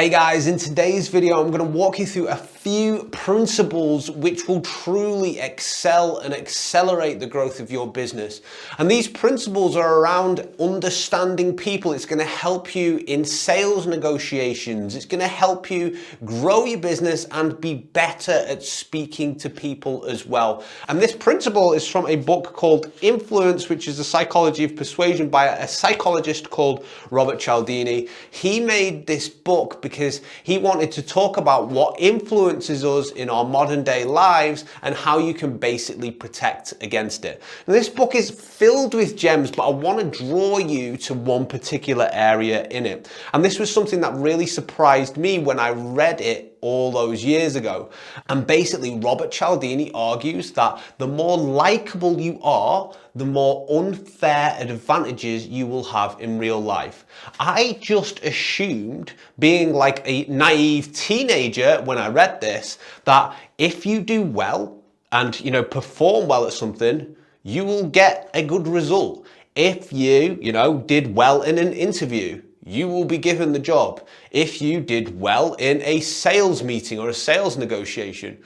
Hey guys, in today's video, I'm going to walk you through a few principles which will truly excel and accelerate the growth of your business. And these principles are around understanding people. It's going to help you in sales negotiations. It's going to help you grow your business and be better at speaking to people as well. And this principle is from a book called Influence, which is the psychology of persuasion by a psychologist called Robert Cialdini. He made this book because he wanted to talk about what influences us in our modern day lives and how you can basically protect against it. Now, this book is filled with gems, but I want to draw you to one particular area in it. And this was something that really surprised me when I read it all those years ago. And basically, Robert Cialdini argues that the more likable you are, the more unfair advantages you will have in real life. I just assumed, being like a naive teenager when I read this, that if you do well and perform well at something, you will get a good result. If you did well in an interview, you will be given the job. If you did well in a sales meeting or a sales negotiation,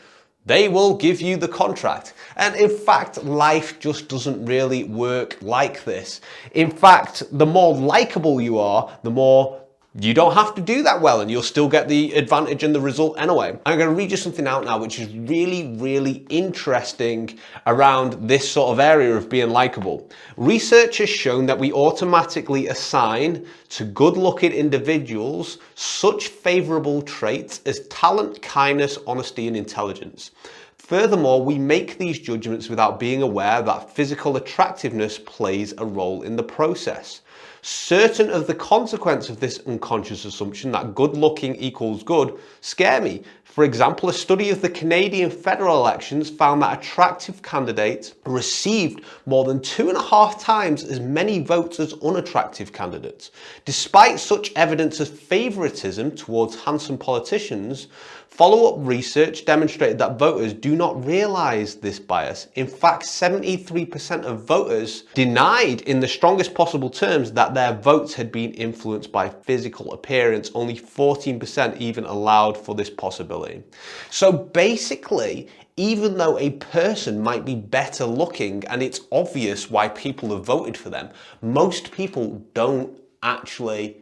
they will give you the contract. And in fact, life just doesn't really work like this. In fact, the more likable you are, the more you don't have to do that well and you'll still get the advantage and the result anyway. I'm going to read you something out now which is really, really interesting around this sort of area of being likable. Research has shown that we automatically assign to good-looking individuals such favorable traits as talent, kindness, honesty, and intelligence. Furthermore, we make these judgments without being aware that physical attractiveness plays a role in the process. Certain of the consequences of this unconscious assumption that good looking equals good scare me. For example, a study of the Canadian federal elections found that attractive candidates received more than 2.5 times as many votes as unattractive candidates. Despite such evidence of favoritism towards handsome politicians, follow-up research demonstrated that voters do not realize this bias. In fact, 73% of voters denied in the strongest possible terms that their votes had been influenced by physical appearance. Only 14% even allowed for this possibility. So basically, even though a person might be better looking and it's obvious why people have voted for them, most people don't actually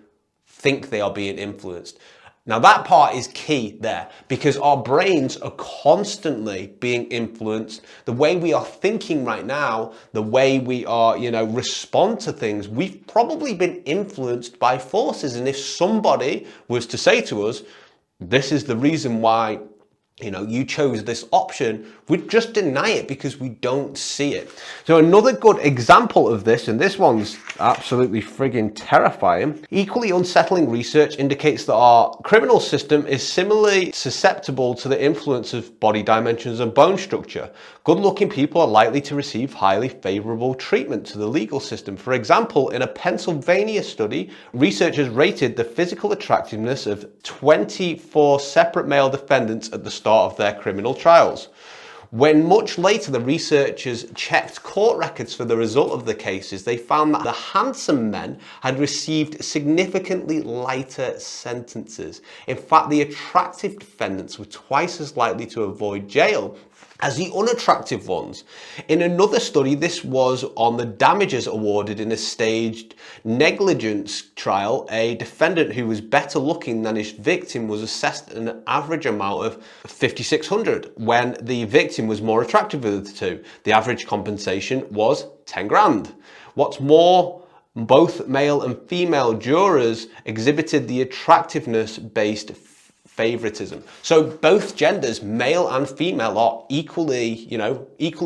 think they are being influenced. Now that part is key there because our brains are constantly being influenced. The way we are thinking right now, the way we are, respond to things, we've probably been influenced by forces. And if somebody was to say to us, this is the reason why you chose this option, we'd just deny it because we don't see it. So another good example of this, and this one's absolutely friggin' terrifying, equally unsettling research indicates that our criminal system is similarly susceptible to the influence of body dimensions and bone structure. Good-looking people are likely to receive highly favorable treatment to the legal system. For example, in a Pennsylvania study, researchers rated the physical attractiveness of 24 separate male defendants at the start of their criminal trials. When much later the researchers checked court records for the result of the cases, they found that the handsome men had received significantly lighter sentences. In fact, the attractive defendants were twice as likely to avoid jail as the unattractive ones. In another study, this was on the damages awarded in a staged negligence trial. A defendant who was better looking than his victim was assessed an average amount of $5,600 when the victim was more attractive of the two. The average compensation was 10 grand. What's more, both male and female jurors exhibited the attractiveness-based favoritism. So both genders, male and female, are equally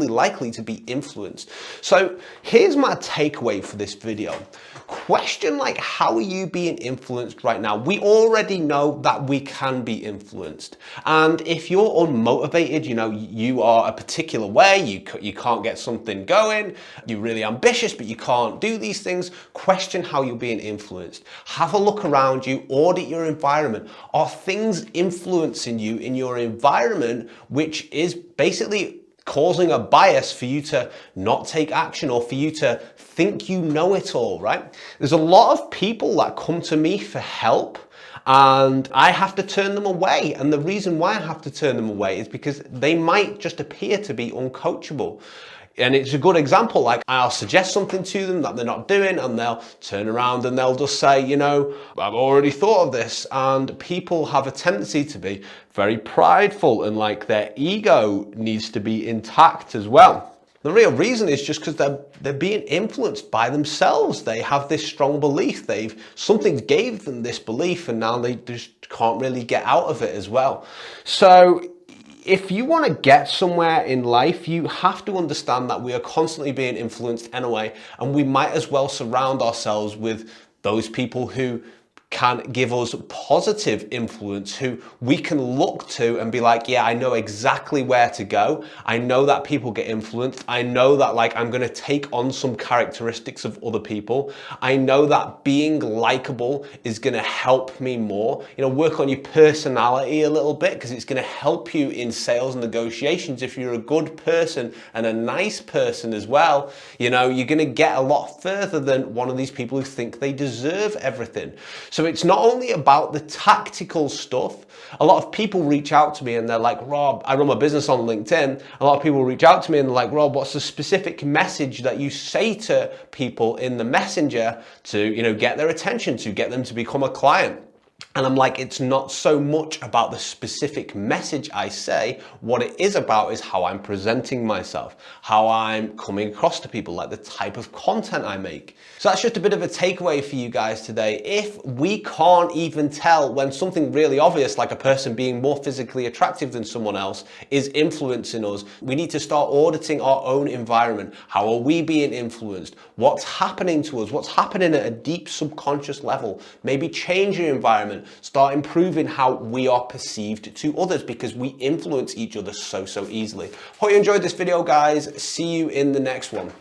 likely to be influenced. So here's my takeaway for this video. Question how are you being influenced right now? We already know that we can be influenced. And if you're unmotivated, you are a particular way, you can't get something going, you're really ambitious, but you can't do these things, question how you're being influenced. Have a look around you, audit your environment. Are things influencing you in your environment, which is basically causing a bias for you to not take action or for you to think you know it all, right? There's a lot of people that come to me for help and I have to turn them away. And the reason why I have to turn them away is because they might just appear to be uncoachable. And it's a good example, like I'll suggest something to them that they're not doing and they'll turn around and they'll just say, you know, I've already thought of this. And people have a tendency to be very prideful and like their ego needs to be intact as well. The real reason is just because they're being influenced by themselves. They have this strong belief. Something gave them this belief and now they just can't really get out of it as well. So if you want to get somewhere in life, you have to understand that we are constantly being influenced anyway, and we might as well surround ourselves with those people who can give us positive influence, who we can look to and be like, yeah, I know exactly where to go. I know that people get influenced. I know that like I'm going to take on some characteristics of other people. I know that being likable is going to help me more. You know, work on your personality a little bit because it's going to help you in sales and negotiations. If you're a good person and a nice person as well, you know, you're going to get a lot further than one of these people who think they deserve everything. So it's not only about the tactical stuff. A lot of people reach out to me and they're like, Rob, I run my business on LinkedIn. A lot of people reach out to me and they're like, Rob, what's the specific message that you say to people in the messenger to, you know, get their attention, to get them to become a client? And I'm like, it's not so much about the specific message I say. What it is about is how I'm presenting myself, how I'm coming across to people, like the type of content I make. So that's just a bit of a takeaway for you guys today. If we can't even tell when something really obvious, like a person being more physically attractive than someone else, is influencing us, we need to start auditing our own environment. How are we being influenced? What's happening to us? What's happening at a deep subconscious level? Maybe change your environment. Start improving how we are perceived to others, because we influence each other so easily. Hope you enjoyed this video, guys. See you in the next one.